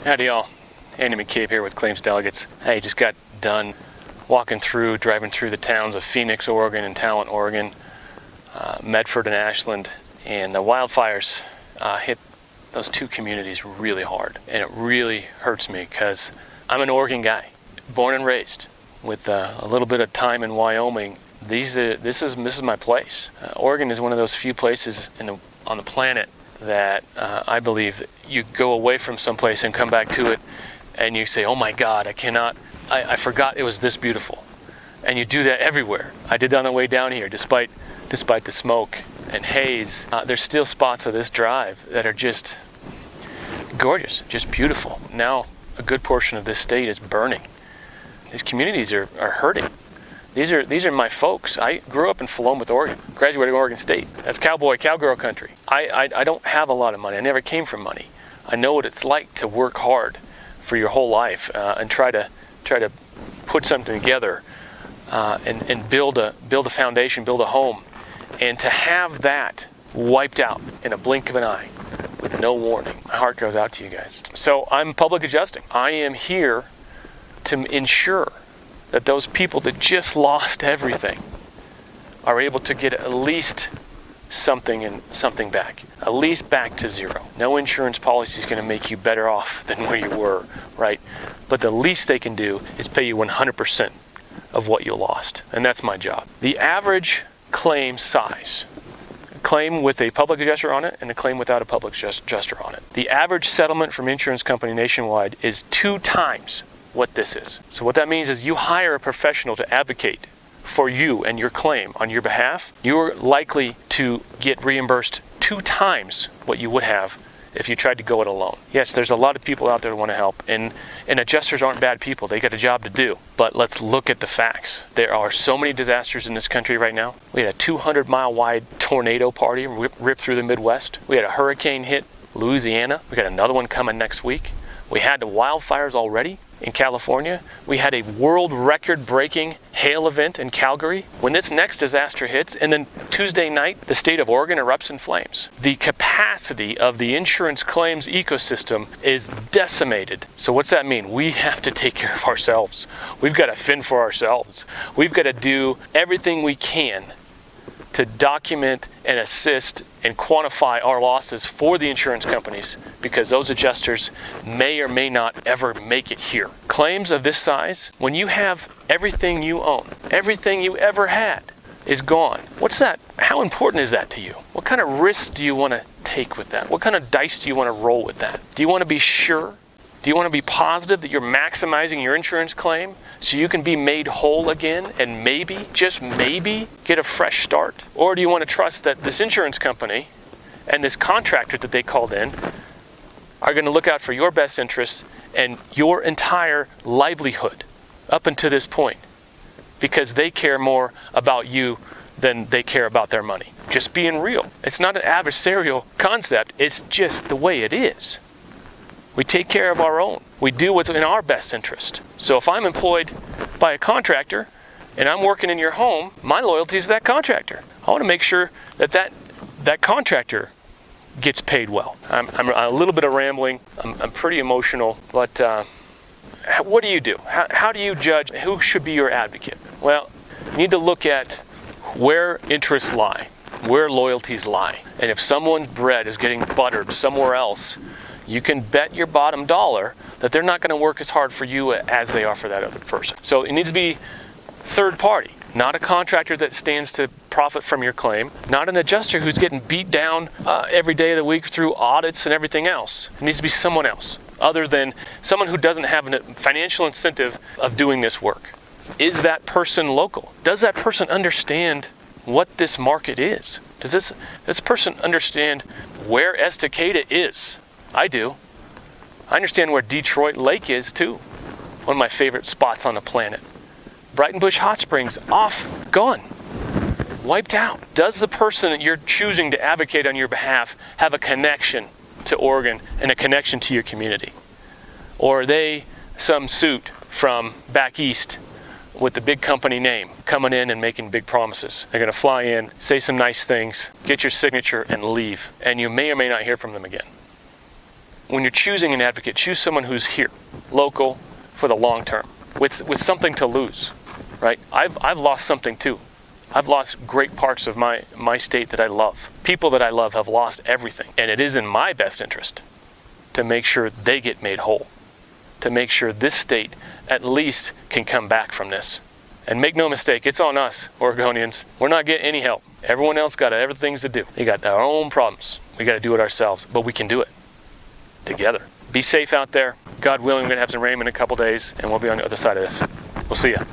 Howdy y'all, Andy McCabe here with Claims Delegates. I just got done driving through the towns of Phoenix, Oregon and Talent, Oregon, Medford and Ashland, and the wildfires hit those two communities really hard. And it really hurts me because I'm an Oregon guy, born and raised, with a little bit of time in Wyoming. This is my place. Oregon is one of those few places on the planet that I believe that you go away from someplace and come back to it and you say, oh my God, I forgot it was this beautiful. And you do that everywhere. I did that on the way down here, despite the smoke and haze. There's still spots of this drive that are just gorgeous, just beautiful. Now a good portion of this state is burning. These communities are hurting. These are my folks. I grew up in Philomath, Oregon, graduated Oregon State. That's cowgirl country. I don't have a lot of money. I never came from money. I know what it's like to work hard for your whole life and try to put something together and build a foundation, build a home, and to have that wiped out in a blink of an eye with no warning. My heart goes out to you guys. So I'm public adjusting. I am here to ensure that those people that just lost everything are able to get at least something back, at least back to zero. No insurance policy is going to make you better off than where you were, right? But the least they can do is pay you 100% of what you lost, and that's my job. The average claim size, a claim with a public adjuster on it and a claim without a public adjuster on it. The average settlement from insurance company nationwide is 2 times what this is. So what that means is you hire a professional to advocate for you and your claim on your behalf, you're likely to get reimbursed 2 times what you would have if you tried to go it alone. Yes, there's a lot of people out there who want to help, and adjusters aren't bad people. They got a job to do. But let's look at the facts. There are so many disasters in this country right now. We had a 200-mile wide tornado party rip through the Midwest. We had a hurricane hit Louisiana. We got another one coming next week. We had the wildfires already in California. We had a world record-breaking hail event in Calgary. When this next disaster hits, and then Tuesday night, the state of Oregon erupts in flames. The capacity of the insurance claims ecosystem is decimated. So what's that mean? We have to take care of ourselves. We've got to fend for ourselves. We've got to do everything we can to document and assist and quantify our losses for the insurance companies, because those adjusters may or may not ever make it here. Claims of this size, when you have everything you own, everything you ever had is gone, what's that? How important is that to you? What kind of risks do you want to take with that? What kind of dice do you want to roll with that? Do you want to be sure? Do you want to be positive that you're maximizing your insurance claim so you can be made whole again and maybe, just maybe, get a fresh start? Or do you want to trust that this insurance company and this contractor that they called in are going to look out for your best interests and your entire livelihood up until this point, because they care more about you than they care about their money? Just being real. It's not an adversarial concept. It's just the way it is. We take care of our own. We do what's in our best interest. So if I'm employed by a contractor and I'm working in your home, my loyalty is to that contractor. I want to make sure that contractor gets paid well. I'm a little bit of rambling. I'm pretty emotional, but what do you do? How do you judge who should be your advocate? Well, you need to look at where interests lie, where loyalties lie. And if someone's bread is getting buttered somewhere else, you can bet your bottom dollar that they're not going to work as hard for you as they are for that other person. So it needs to be third party, not a contractor that stands to profit from your claim, not an adjuster who's getting beat down every day of the week through audits and everything else. It needs to be someone else, other than someone who doesn't have a financial incentive of doing this work. Is that person local? Does that person understand what this market is? Does this person understand where Estecada is? I do. I understand where Detroit Lake is too. One of my favorite spots on the planet. Brighton Bush Hot Springs, off, gone, wiped out. Does the person that you're choosing to advocate on your behalf have a connection to Oregon and a connection to your community? Or are they some suit from back east with the big company name coming in and making big promises? They're going to fly in, say some nice things, get your signature, and leave. And you may or may not hear from them again. when you're choosing an advocate, choose someone who's here, local, for the long term, with something to lose, right? I've lost something too. I've lost great parts of my state that I love. People that I love have lost everything. And it is in my best interest to make sure they get made whole, to make sure this state at least can come back from this. And make no mistake, it's on us, Oregonians. We're not getting any help. Everyone else got other things to do. They got their own problems. We got to do it ourselves, but we can do it together. Be safe out there. God willing, we're going to have some rain in a couple days, and we'll be on the other side of this. We'll see you.